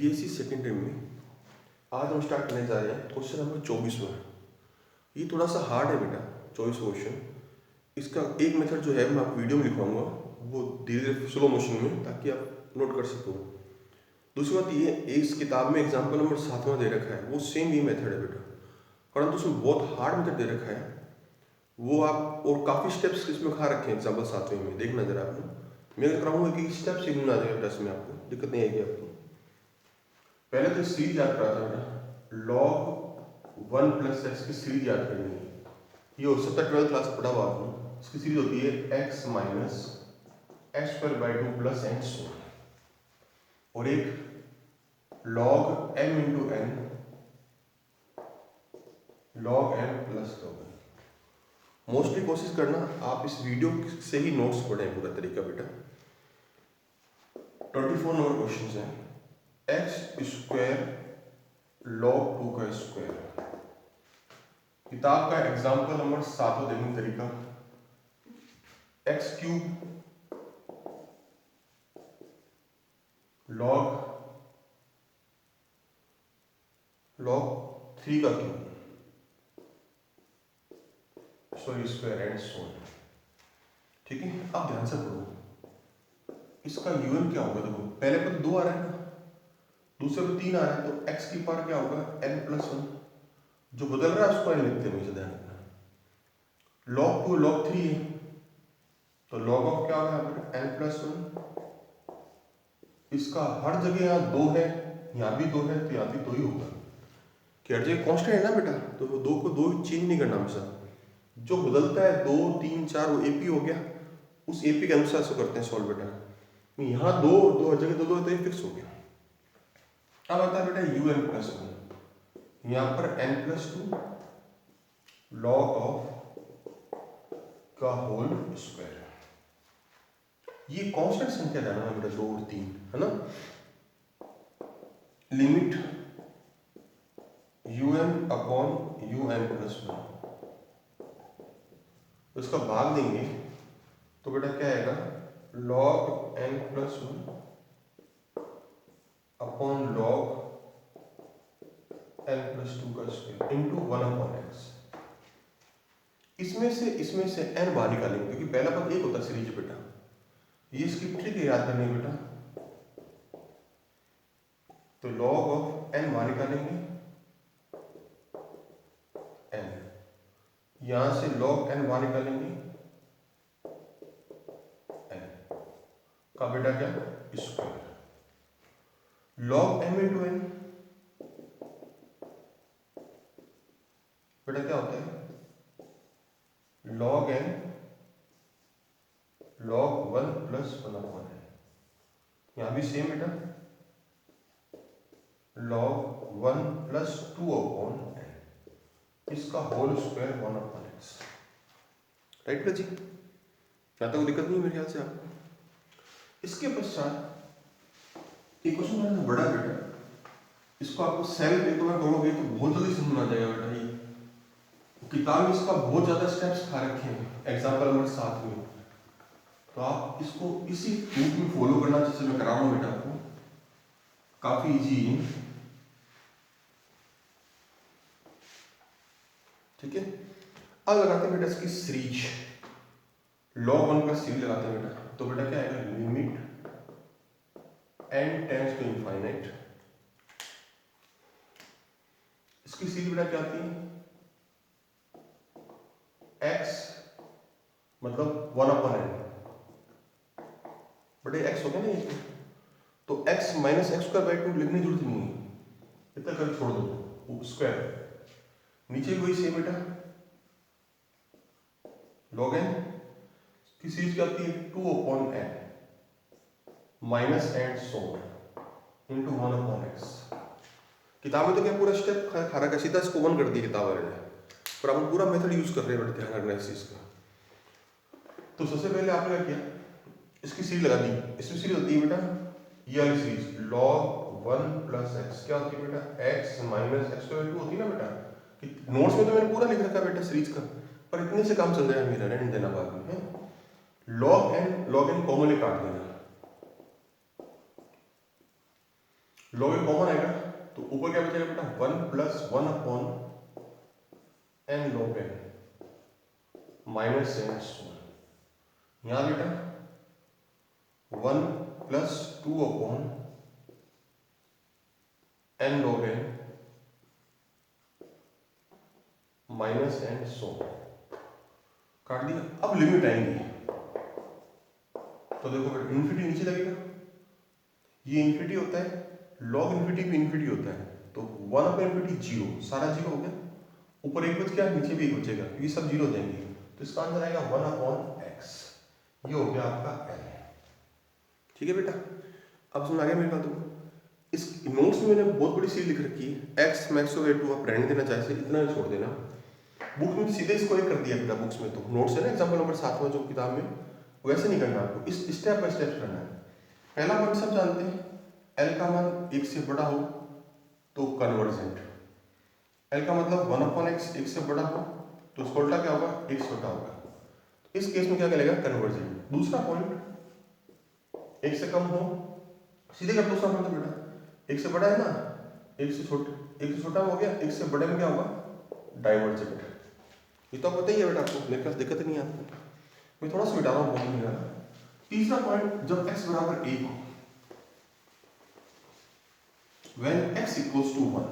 BSc second term में आज हम स्टार्ट करने जा रहे हैं क्वेश्चन नंबर 24वां। ये थोड़ा सा हार्ड है बेटा, 24 क्वेश्चन। इसका एक मेथड जो है मैं आपको वीडियो में लिखवाऊंगा, वो धीरे धीरे स्लो मोशन में, ताकि आप नोट कर सको। दूसरी बात ये, इस किताब में एग्जाम्पल नंबर 7वां दे रखा है, वो सेम ये मेथड है बेटा, परंतु उसमें बहुत हार्ड मेथड दे रखा है वो आप, और काफ़ी स्टेप्स इसमें खा रखे हैं एग्जाम्पल 7वें में। देखना जरा आपने, मैं कराऊंगा कि स्टेप से आ जाएगा टेस्ट में, आपको दिक्कत नहीं आएगी आपको। पहले तो सीरीज याद करा था बेटा, log 1 प्लस एक्स की सीरीज याद करनी है। ये हो सकता है 12th क्लास पढ़ा हुआ आपने। इसकी सीरीज होती है x minus x square by 2 plus n so, और एक log m into n log m plus log n। Mostly कोशिश करना आप इस वीडियो से ही नोट्स पढ़ें पूरा तरीका बेटा। 24 नंबर क्वेश्चन है, एक्स स्क्वायर log 2 का स्क्वायर। किताब का एग्जाम्पल नंबर 7 देखने तरीका, एक्स क्यूब log 3 का cube, sorry square and so. ठीक है, अब ध्यान से पढ़ो। इसका यूएन क्या होगा? देखो पहले पर 2 आ रहा है ना, दूसरे पर 3 आ रहा है, तो एक्स की पावर क्या होगा? n plus 1। जो बदल रहा है उसको n लिखते हैं, मुझे ध्यान रखना। log 2 log 3 है, तो log ऑफ क्या होगा यहाँ पर? n plus 1। इसका हर जगह यहाँ 2 है, यहाँ भी 2 है, तो यहाँ भी 2 ही होगा कि हर जगह कांस्टेंट है ना बेटा, तो 2 को 2 चेंज नहीं करना हमेशा। जो बदलता है 2 3 4 वो एपी हो गया, उस एपी के अनुसार से करते हैं सॉल्व बेटा। यहाँ 2 2 हर जगह 2 2 है, तो ये फिक्स हो गया। अब आता है बेटा यू एन प्लस 1, यहाँ पर n प्लस 2 log ऑफ का होल स्क्वायर। ये कांस्टेंट संख्या जाना है बेटा, 2 और 3 है ना। Limit un upon un plus 1, तो इसका भाग देंगे तो बेटा क्या आएगा? log n plus 1 upon log n plus 2 का स्क्वायर इंटू 1 अपॉन एक्स। इसमें से n बाहर निकालेंगे, क्योंकि पहला पद एक होता है सीरीज बेटा। ये इसकी ट्रिक है याद करनी बेटा। तो log ऑफ n बाहर निकालेंगे, n, यहां से log n बाहर निकालेंगे, n का बेटा क्या? Square. log m into n बेटा क्या होता है? log n log 1 plus 1 upon n। यहां भी सेम बेटा, log 1 प्लस 2 अपॉन n, इसका whole square 1 upon x. Right बेटा जी, यहाँ तक कोई दिक्कत नहीं मेरे ख्याल से आपको। इसके पश्चात एक क्वेश्चन मैंने बड़ा बेटा, इसको आपको सेल्फ पेपर में करोगे तो बहुत जल्दी समझ आ जाएगा बेटा। ये किताब में इसका बहुत ज्यादा स्टेप्स खा रखे हैं एग्जाम्पल नंबर 7 में, तो आप इसको इसी रूट में फॉलो करना, जैसे मैं करा रहा हूँ बेटा आपको, काफी इजी है। ठीक है, अब लगाते हैं बेटा इसकी सीरीज, log 1 का सीरीज लगाते हैं बेटा। तो बेटा क्या आएगा? Limit n tends to infinite. इसकी सीरीज बेटा क्या आती है? x मतलब 1 अपॉन n, बटे x हो गया ना ये, तो x minus x square by 2 लिखने की जरूरत नहीं है, इतना कर छोड़ दो स्क्वायर। नीचे वही सेम बेटा, log n की सीरीज क्या आती है? 2 upon n minus and so into 1 upon x. किताब में तो क्या पूरा स्टेप खा रखा, सीधा इसको 1 कर दिया किताब वाले ने, पर हम पूरा मेथड यूज कर रहे हैं, ध्यान रखना इस चीज का। तो सबसे पहले आपने क्या किया? इसकी सीरीज लगा दी। इसमें सीरीज होती है बेटा ये वाली सीरीज, log 1 प्लस एक्स। क्या होती है बेटा? x माइनस एक्स स्क्वायर 2 होती है ना बेटा। नोट्स में तो मैंने पूरा लिख रखा बेटा सीरीज का, पर इतने से काम चल जाएगा मेरा, रहने देना बाद में है। log n कॉमनली काट देना, लॉग ए कॉमन आएगा तो ऊपर क्या बचेगा बेटा 1 plus 1 upon n log n minus n square. यहां बेटा 1 plus 2 upon n log n minus n so काट दिया। अब लिमिट आएंगी तो देखो बेटा इन्फिनिटी नीचे लगेगा, ये इन्फिनिटी होता है, लॉग इन्फिनिटी भी इन्फिनिटी होता है, तो 1 अपॉन इन्फिनिटी जीरो, सारा जीरो हो गया, ऊपर एक बच गया नीचे भी एक बचेगा क्योंकि सब जीरो हो जाएंगे, तो इसका आंसर आएगा 1 अपॉन एक्स। ये हो गया आपका एल। ठीक है बेटा, अब समझ आ गया मेरी बात को। इस नोट्स में मैंने बहुत बड़ी चीज लिख रखी है, एक्स मैक्स ओवर टू आप रहने देना चाहे इतना ही छोड़ देना। बुक में सीधे इसको एक कर दिया बेटा, बुक्स में तो नोट्स है ना एग्जाम्पल नंबर 7 में जो किताब में, वैसे नहीं करना आपको, इस स्टेप बाय स्टेप करना है। पहला पॉइंट सब जानते हैं, एल का मान 1 से बड़ा हो तो कन्वर्जेंट, एल का मतलब 1 अपॉन एक्स 1 से बड़ा हो तो उसका उल्टा क्या होगा, 1 छोटा होगा, इस केस में क्या करेगा कन्वर्जेंट। दूसरा पॉइंट 1 से कम हो, सीधे कर दूसरा पॉइंट बेटा, 1 से बड़ा है ना, 1 से छोटा हो गया, 1 से बड़े में क्या होगा डाइवर्जेंट। ये तो आपको पता ही है बेटा, आपको मेरे पास दिक्कत नहीं आपको, मैं थोड़ा सा मिटा रहा हूँ बहुत नहीं रहा। तीसरा पॉइंट जब x बराबर 1 हो, when x equals to 1,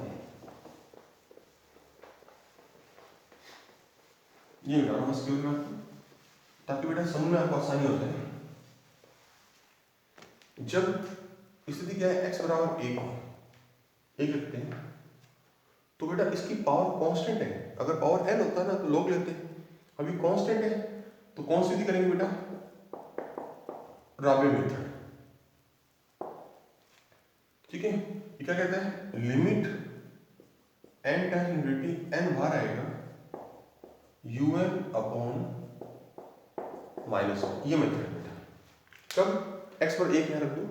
ये मिटा रहा हूँ बस क्यों बेटा, ताकि बेटा समझ में आपको आसानी हो जाए। जब स्थिति क्या है, x बराबर 1 हो, 1 रखते हैं तो बेटा इसकी पावर कांस्टेंट है, अगर पावर n होता ना तो लोग लेते हैं, अभी कांस्टेंट है तो कौन सी विधि करेंगे बेटा, राबे मेथड। ठीक है, ये क्या कहता है, limit n tends infinity n बाहर आएगा un अपॉन माइनस, ये मेथड है बेटा। कब x पर 1 यहाँ रख दो,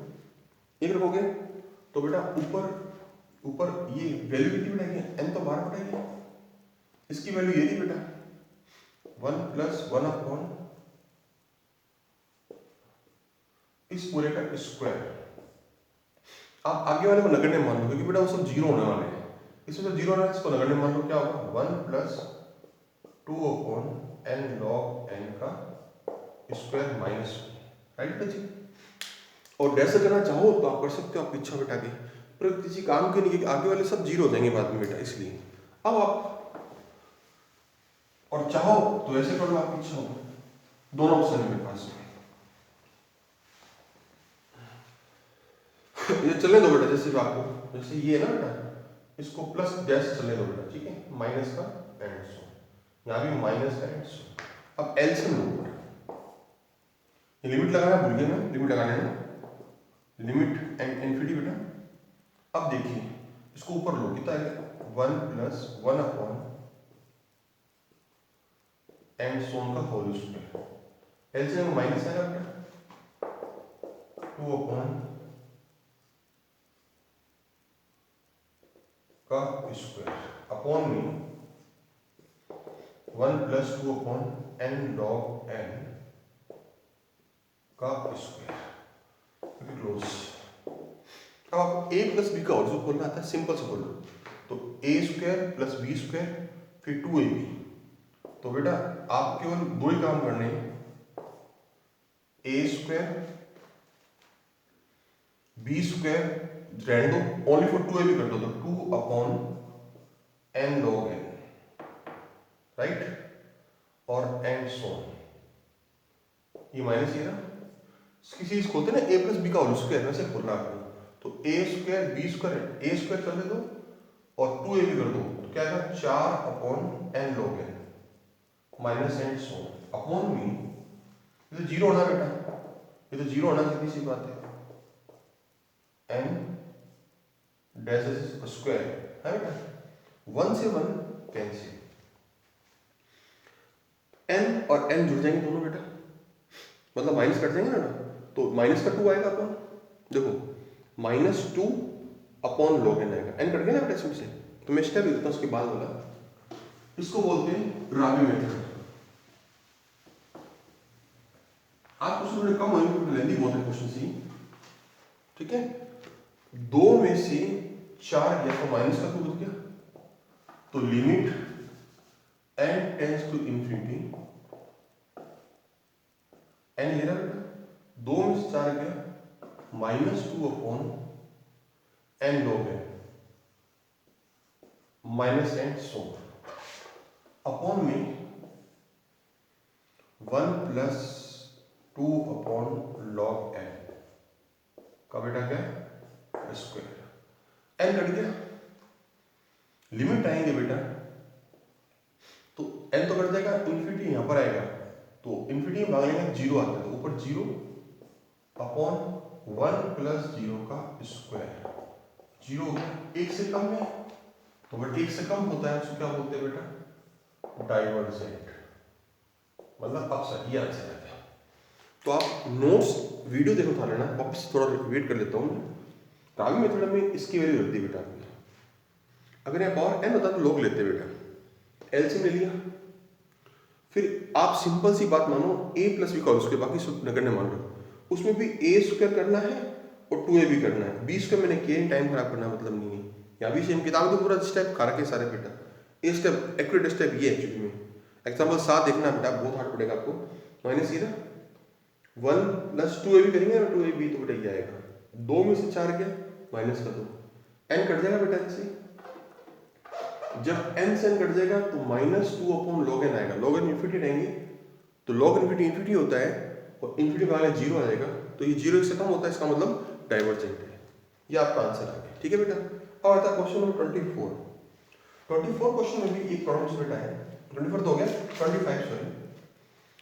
1 रखोगे तो बेटा ऊपर ये वैल्यू कितनी बढ़ाएगी, n तो बाहर बढ़ाएगी, इसकी वैल्यू ये थी बेटा 1 प्लस 1 अपॉन इस पूरे का स्क्वायर। आप आगे वाले को नगण्य मान लो क्योंकि बेटा वो सब जीरो होने वाले हैं, इसमें तो जीरो होना है, इसको नगण्य मान लो, क्या होगा 1 plus 2 upon n log n का स्क्वायर माइनस, राइट बच्चे। और डैश करना चाहो तो आप कर सकते हो, आपकी इच्छा बेटा की, पर किसी काम के नहीं, क्योंकि आगे वाले सब जीरो हो जाएंगे बाद में बेटा, इसलिए अब आप और चाहो तो ऐसे कर लो, आपकी इच्छा हो, दोनों ऑप्शन है मेरे पास। ये चलने दो बेटा, जैसे आपको जैसे ये है ना बेटा, इसको प्लस डैश चलने दो बेटा, ठीक है, माइनस का एंड सो, यहाँ भी माइनस का एंड सो। अब एलसीएम लो, ये लिमिट लगाना भूल गया मैं, लिमिट लगाने में लिमिट एंड इन्फिनिटी बेटा। अब देखिए इसको ऊपर लो, कितना है 1 प्लस 1 अपॉन एंड सोन का होल स्क्वायर, एलसीएम माइनस आएगा बेटा 2 अपॉन का स्क्वायर अपॉन में 1 plus 2 upon n log n का स्क्वायर क्लोज। अब आपको a प्लस बी का और जो खोलना आता है, सिंपल से खोल लो, तो a square plus b square फिर 2ab, तो बेटा आप केवल दो ही काम करने हैं, a स्क्वायर बी स्क्वायर रहने दो, ओनली फॉर 2ab कर दो, तो 2 upon n log n, right, और एंड सो, ये माइनस ये ना, किसी चीज खोलते ना a प्लस बी का होल स्क्वायर, वैसे खोलना आपको, तो a square b square a square कर दे दो और 2ab कर दो, तो क्या आएगा 4 upon n log n minus and so upon में, ये तो जीरो होना बेटा, ये तो जीरो होना, सीधी सी बात है, n डैश स्क्वायर है बेटा, 1 से 1 कैंसिल, n और n जुड़ जाएंगे दोनों बेटा, मतलब माइनस कट जाएंगे ना, तो माइनस का 2 आएगा अपन, देखो -2 अपॉन log n आएगा, n कट गया ना बेटा इसमें से, तो मैं स्टेप देता हूँ उसके बाद वाला, इसको बोलते हैं राबे मेथड। आप क्वेश्चन थोड़े कम आएंगे, लेंदी बहुत है क्वेश्चन सी, ठीक है। दो में से 4 गया तो माइनस का 2 बच गया, तो limit n tends to infinity, n ये रहा बेटा, 2 में से 4 गया -2 अपॉन n लोग है -n सो अपॉन में 1 + 2 अपॉन log n का बेटा क्या स्क्वायर, n कट गया, लिमिट आएंगे बेटा तो n तो कट जाएगा, इंफिनिटी यहां पर आएगा तो इंफिनिटी में भाग लेंगे 0 आता है तो ऊपर 0 अपॉन 1 + 0 का स्क्वायर, 0 हो गया, 1 से कम है तो बट 1 से कम होता है उसको क्या बोलते हैं बेटा डाइवर्जेंट, मतलब अपसट, ये आंसर है। तो आप नोट्स वीडियो देखो था लेना, वापस थोड़ा वेट कर लेता हूँ, काफी मेथड में इसकी वैल्यू रख दी बेटा आपने, अगर यहाँ पावर n होता तो लोग लेते बेटा, एलसीएम ले लिया, फिर आप सिंपल सी बात मानो a + b का होल स्क्वायर, बाकी सब नगण्य मान लो, उसमें भी a स्क्वायर करना है और 2a भी करना है, b स्क्वायर मैंने किया, टाइम खराब करना मतलब नहीं है, यहाँ भी सेम किताब तो पूरा स्टेप खा रखे सारे बेटा, ये स्टेप एक्यूरेट स्टेप ये एक्चुअली में, एग्जाम्पल 7 देखना बेटा बहुत हार्ड पड़ेगा आपको, माइनस ये ना 1 + 2a भी करेंगे और 2ab तो बेटा ये आएगा, 2 में से 4 गया माइनस का 2, n कट जाएगा बेटा इनसे, जब n से n कट जाएगा तो -2 अपॉन log n आएगा, log n इंफिनिटी रहेंगे तो log इंफिनिटी इंफिनिटी होता है और इंफिनिटी वाले 0 आ जाएगा, तो ये 0 से कम होता है, इसका मतलब डाइवर्जेंट है, ये आपका आंसर आ गया, ठीक है बेटा। अब आता है क्वेश्चन नंबर 24 क्वेश्चन में भी एक प्रॉब्लम बेटा है, 24 तो हो गया, 25 सॉरी,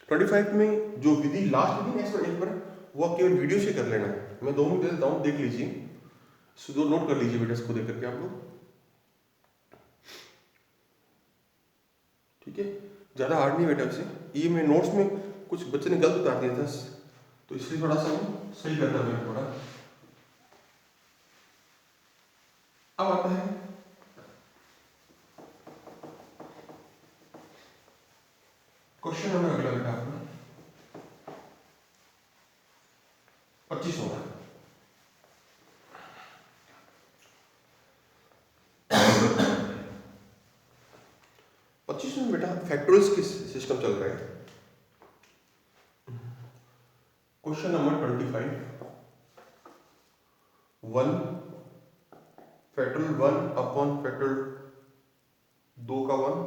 25 में जो विधि लास्ट विधि नेक्स्ट एक पर वो केवल वीडियो से कर लेना है, मैं 2 मिनट दे देता हूँ, देख लीजिए, इसको नोट कर लीजिए बेटा, इसको देख करके आप लोग, ठीक है, ज़्यादा हार्ड नहीं बेटा वैसे, ये मैं नोट्स में कुछ बच्चे ने गलत उतार दिया था तो इसलिए थोड़ा सा सही करना है थोड़ा। अब आता है क्वेश्चन नंबर अगला बेटा आपका 25 होगा, में बेटा फैक्टोरियल्स की सिस्टम चल रहा है। Question number 25, 1 factorial 1 upon factorial 2 का 1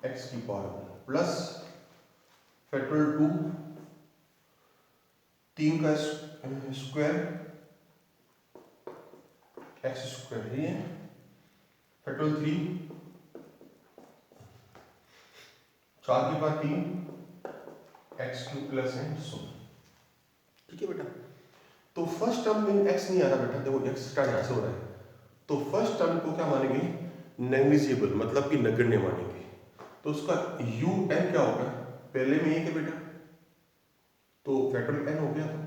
एक्स की पावर प्लस फैक्टोरियल 2 3 का स्क्वायर एक्स स्क्वायर, ये फैक्टोरियल 3 4 की power 3 x cube plus and so, ठीक है बेटा। तो फर्स्ट टर्म में एक्स नहीं आ रहा बेटा, देखो एक्स का यहां से हो रहा है, तो फर्स्ट टर्म को क्या मानेंगे नेग्लिजिबल, मतलब कि नगण्य मानेंगे, तो उसका यू एन क्या होगा, पहले में एक है बेटा तो फैक्टोरियल एन हो गया, तो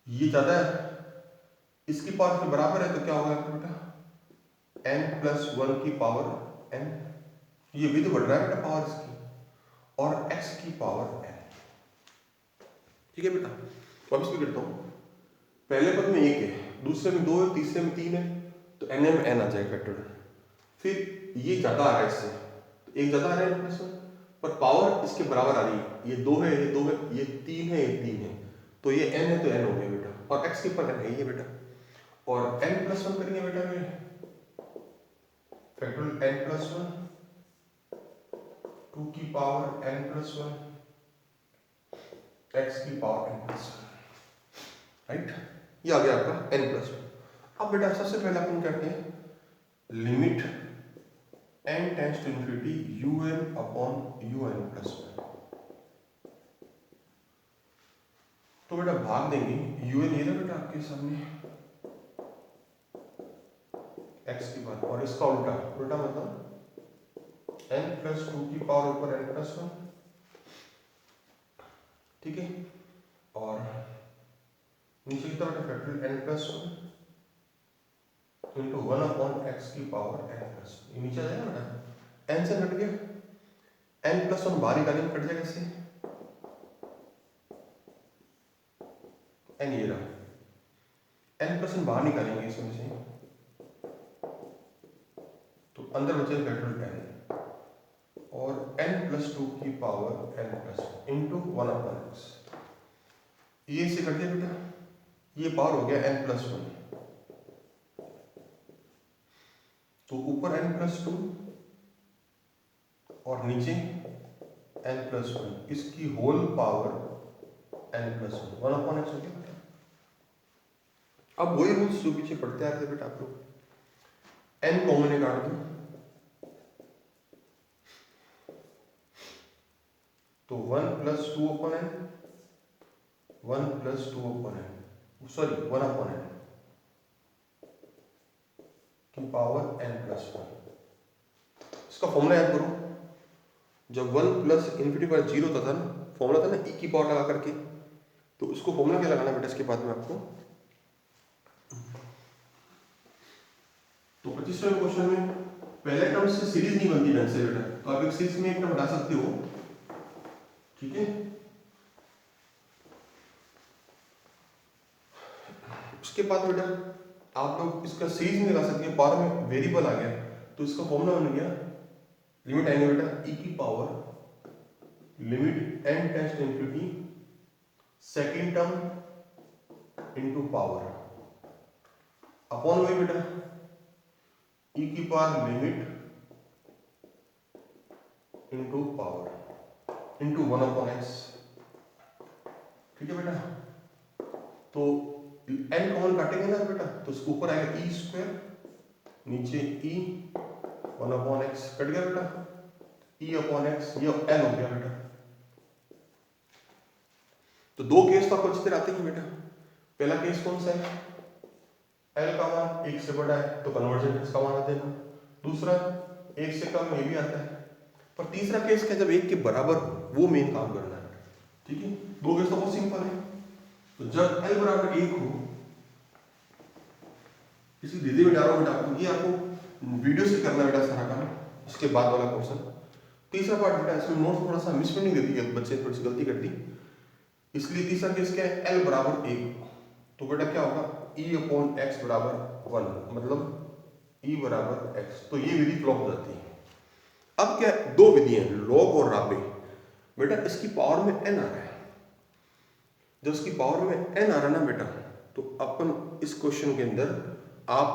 ये ज्यादा है इसकी पावर के बराबर है तो क्या होगा बेटा एन प्लस 1 की पावर एन, ये भी तो बढ़ रहा है बेटा पावर इसकी, और एक्स की पावर एन, ठीक है बेटा। वापस भी करता हूं, पहले पद में 1 है, दूसरे में 2 है, तीसरे में 3 है, तो एन में एन आ जाएगा फैक्टोरियल, फिर ये ज्यादा आ रहा है इससे, तो एक ज्यादा आ रहा है प्लस 1, पर पावर इसके बराबर आ रही है, ये 2 है, ये 2 है, ये 3 है, ये 3 है, तो ये n है तो n हो गया बेटा, और x के ऊपर n है ये बेटा, और n प्लस 1 करेंगे बेटा में फैक्टोरियल n प्लस 1 2 की पावर n प्लस 1 x की पावर n प्लस 1, राइट, ये आ गया आपका n प्लस 1। अब बेटा सबसे पहले अपन करते हैं limit n tends to infinity un upon un plus 1, तो बेटा भाग देंगे un ये ना बेटा आपके सामने x की बात, और इसका उल्टा, उल्टा मतलब n प्लस 2 की पावर ऊपर n प्लस 1, ठीक है, और नीचे की तरफ factorial n plus 1 into 1 upon x की पावर n प्लस 1, ये नीचे आ जाएगा बेटा, n से कट गया, n प्लस 1 बाहर निकालेंगे कट जाएगा इससे, n ये रहा, n+ बाहर निकालेंगे इसमें से, तो अंदर बचे फैक्टोरियल n और n+2 की पावर n+ इंटू 1/x। ये से कट दिया बेटा, ये पावर हो गया n+1, तो ऊपर n+2 और नीचे n+1, इसकी होल पावर n+1, 1/x हो गया बेटा। अब वही रूल्स जो पीछे पढ़ते आ रहे थे बेटा आप लोग, n कॉमन निकाल दो, तो 1+2/n, 1+2/n, सॉरी 1/n की पावर n+1। इसका फॉर्मूला याद करो, जब 1 प्लस इन्फिनिटी पर 0 होता था ना, फॉर्मूला था ना e की पावर लगा करके, तो उसको फॉर्मूला क्या लगाना बेटा इसके बाद में आपको। तो 25वें क्वेश्चन में पहले टर्म से सीरीज नहीं बनती ढंग से बेटा, तो आप एक सीरीज में एक टर्म हटा सकते हो, ठीक है। उसके बाद बेटा आप लोग इसका सीरीज नहीं लगा सकते, पावर में वेरिएबल आ गया, तो इसका फॉर्मूला बन गया, लिमिट आएंगे बेटा e की power limit n tends to infinity second term into power upon वही बेटा e की power limit into power into 1/x, ठीक है बेटा। तो n कॉमन काटेंगे ना बेटा, तो उसके ऊपर आएगा e², नीचे e 1/x, कट गया बेटा, e/x, ये n हो गया बेटा। तो दो केस तो आपको अच्छी तरह आते हैं बेटा। पहला केस कौन सा है, l का मान 1 से बड़ा है तो कन्वर्जेंट का मान आ देगा, दूसरा 1 से कम ये भी आता है, पर तीसरा केस क्या, जब 1 के बराबर हो, वो मेन काम करना है, ठीक है। दो केस तो बहुत सिंपल है। तो जब l बराबर 1 हो, किसी दीदी में डालो बेटा आपको, ये आपको वीडियो से करना बेटा सारा काम, इसके बाद वाला क्वेश्चन। तीसरा पार्ट बेटा इसमें नोट्स थोड़ा सा मिसप्रिंटिंग दे दी है, बच्चे थोड़ी सी गलती कर दी, इसलिए तीसरा केस क्या है, l बराबर 1, तो बेटा क्या होगा e/x बराबर 1, मतलब e बराबर x, तो ये विधि फ्लॉप हो जाती है। अब क्या, दो विधि हैं, लॉग और राबे। बेटा इसकी पावर में n आ रहा है, जब इसकी पावर में n आ रहा है ना बेटा, तो अपन इस क्वेश्चन के अंदर आप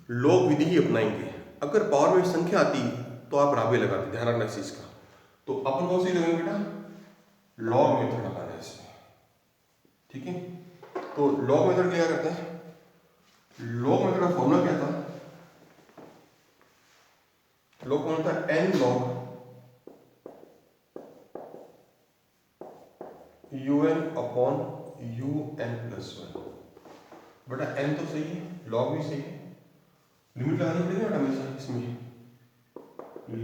लॉग विधि ही अपनाएंगे। अगर पावर में संख्या आती तो आप राबे लगाते, ध्यान रखना इस चीज का। तो अपन कौन सी लगाएंगे बेटा, लॉग मेथड लगाना है इसमें, ठीक है। तो लॉग मेथड क्या करते हैं, लॉग मेथड का फॉर्मूला क्या था, लॉग कौन था, n log un/un+1। बेटा n तो सही है, log भी सही है, लिमिट लगानी पड़ेगी बेटा हमेशा इसमें,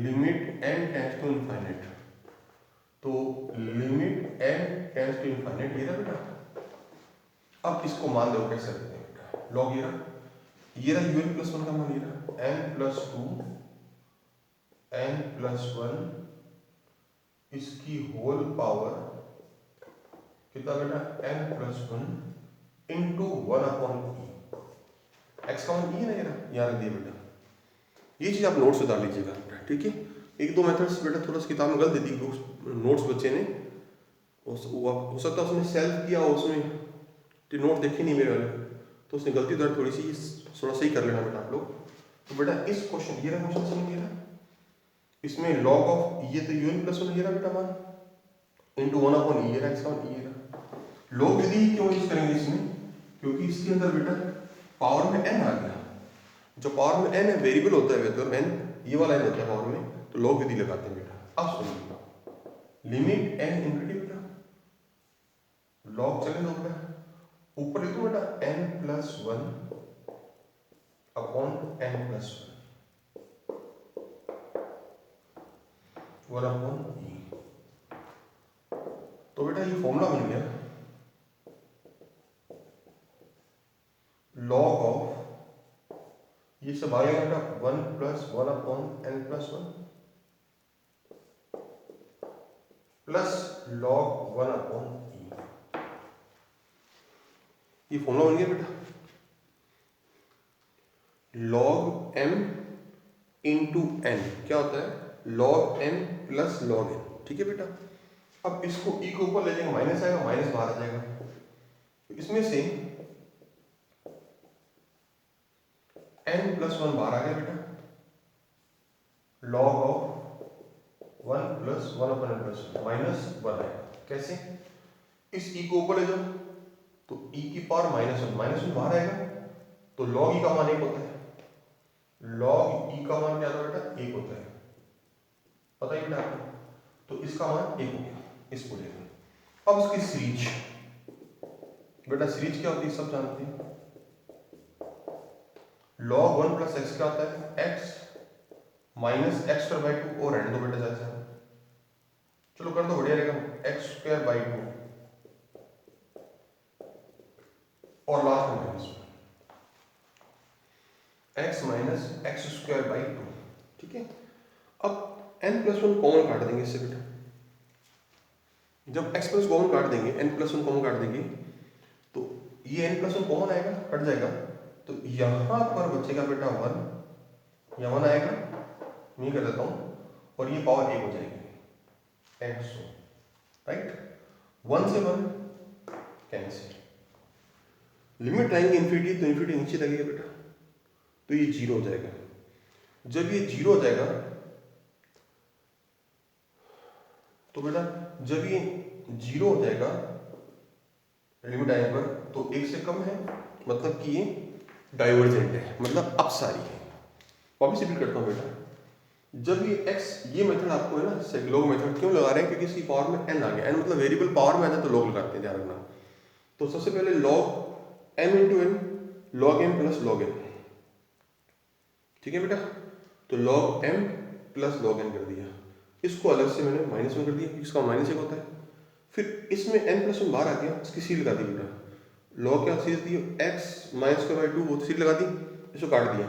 limit n tends to infinite, तो limit n tends to infinite ये रहा बेटा। अब इसको मान दो कैसे करते हैं बेटा, log ये रहा un+1 का मान, ये रहा n+2 n+1 इसकी होल पावर कितना बेटा, n+1 इंटू 1/e, x का मान e है ना, ये रहा, यहाँ रख दिया बेटा। ये चीज आप नोट्स से डाल लीजिएगा, ठीक है। एक दो मेथड्स बेटा थोड़ा सा किताब में गलत दे दी, नोट्स बच्चे ने, हो सकता है उसने सेल्फ किया, उसमें नोट देखे नहीं मेरे वाले, तो उसने गलती दर थोड़ी सी थोड़ा सही कर लेना बेटा आप लोग। तो बेटा इस क्वेश्चन, ये रहा क्वेश्चन समझिए, इसमें लॉग ऑफ ये तो un+1 ये रहा बेटा मान, इंटू 1/e, ये रहा x का मान, ये रहा। लॉग विधि क्यों यूज करेंगे इसमें, क्योंकि इसके अंदर बेटा पावर में n आ गया, जो पावर में n है वेरिएबल होता है, वेक्टर n ये वाला n होता है पावर में, तो लॉग विधि लगाते हैं बेटा। अब सुनिए, लिमिट n इनफिनिटी बेटा, लॉग चले दो बेटा, ऊपर लिखो बेटा n+1 अपॉन n+1 1/e, तो बेटा ये फॉर्मूला बन गया, लॉग ऑफ ये सब आ गया बेटा 1+1 upon n+1 plus log 1/e। ये फॉर्मूला बन गया बेटा, log m इंटू एन क्या होता है, log m plus log n, ठीक है बेटा। अब इसको e के ऊपर ले जाएंगे, माइनस आएगा, माइनस बाहर आ जाएगा, तो इसमें से n प्लस वन बाहर आ गया बेटा, log of one plus one upon plus minus one आएगा। कैसे, इस e को ऊपर ले जाओ तो e की पावर माइनस वन बाहर आएगा, तो log e का मान एक होता है, log e का मान क्या था बेटा, एक होता है, पता ही बेटा आपको, तो इसका मान एक हो गया, इसको ले लो। अब इसकी सीरीज, बेटा सीरीज क्या होती है सब जानते हैं, log वन प्लस एक्स क्या होता है, x minus x square by two, और रहने दो बेटा जैसा, चलो कर दो बढ़िया रहेगा, एक्स स्क्वायर बाई टू और लास्ट में minus x minus x square by two, ठीक है। अब n प्लस वन कॉमन काट देंगे इससे बेटा, जब x प्लस कॉमन काट देंगे, n प्लस वन कॉमन काट देंगे, तो ये n प्लस वन कॉमन आएगा, कट जाएगा, तो यहां पर बचेगा बेटा वन, यहाँ वन आएगा, मैं कर देता हूं, और ये पावर एक हो जाएगी, एक्स, राइट, वन से वन कैंसिल, लिमिट आएंगे इन्फिनिटी, तो इन्फिनिटी नीचे लगेगा बेटा, तो ये जीरो हो जाएगा। जब ये जीरो हो जाएगा तो बेटा, जब ये जीरो हो जाएगा लिमिट आने पर, तो एक से कम है, मतलब कि ये डाइवर्जेंट है, मतलब अपसारी है। वापिस रिपीट करता हूँ बेटा, जब ये x, ये मेथड आपको है ना सेगलोग मेथड क्यों लगा रहे हैं, क्योंकि इसकी पावर में n आ गया, n मतलब वेरिएबल पावर में आता है तो लॉग लगाते हैं, ध्यान रखना। तो सबसे पहले log m into n, log m plus log n, ठीक है बेटा, तो log m plus log n कर दिया, इसको अलग से मैंने माइनस वन कर दिया, इसका माइनस एक होता है, फिर इसमें n प्लस वन बाहर आ गया, इसकी सील लगा दी बेटा, log क्या seal the, x minus square by two, वो सील लगा दी, इसको काट दिया,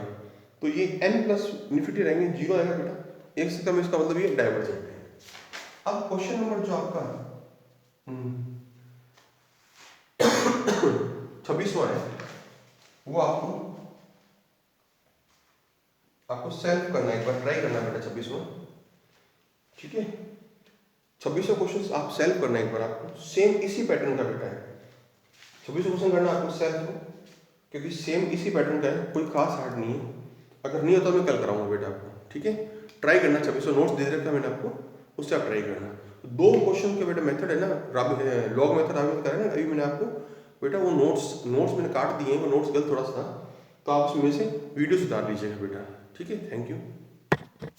तो ये n प्लस इन्फिनिटी रहेंगे, जीरो आएगा बेटा, एक से कम, इसका मतलब ये डाइवर्जेंट है। अब क्वेश्चन नंबर जो आपका 26वां है, वो आपको सेल्फ करना है, एक बार ट्राई करना है बेटा 26वां, ठीक है। 26वां क्वेश्चन आप सेल्फ करना है एक बार, आपको सेम इसी पैटर्न का बेटा है, 26वां क्वेश्चन करना आपको सेल्फ, क्योंकि सेम इसी पैटर्न का है, कोई खास हार्ड नहीं है, अगर नहीं होता मैं कल कराऊंगा बेटा आपको, ठीक है। ट्राई करना, 26वां नोट्स दे रखा है मैंने आपको, उससे आप ट्राई करना। दो क्वेश्चन के बेटा मेथड है ना, लॉग मेथड आपने बताया ना अभी मैंने आपको बेटा, वो नोट्स मैंने काट दिए हैं, वो नोट्स गलत थोड़ा सा, तो आप उसमें से वीडियो सुधार लीजिएगा बेटा, ठीक है। Thank you.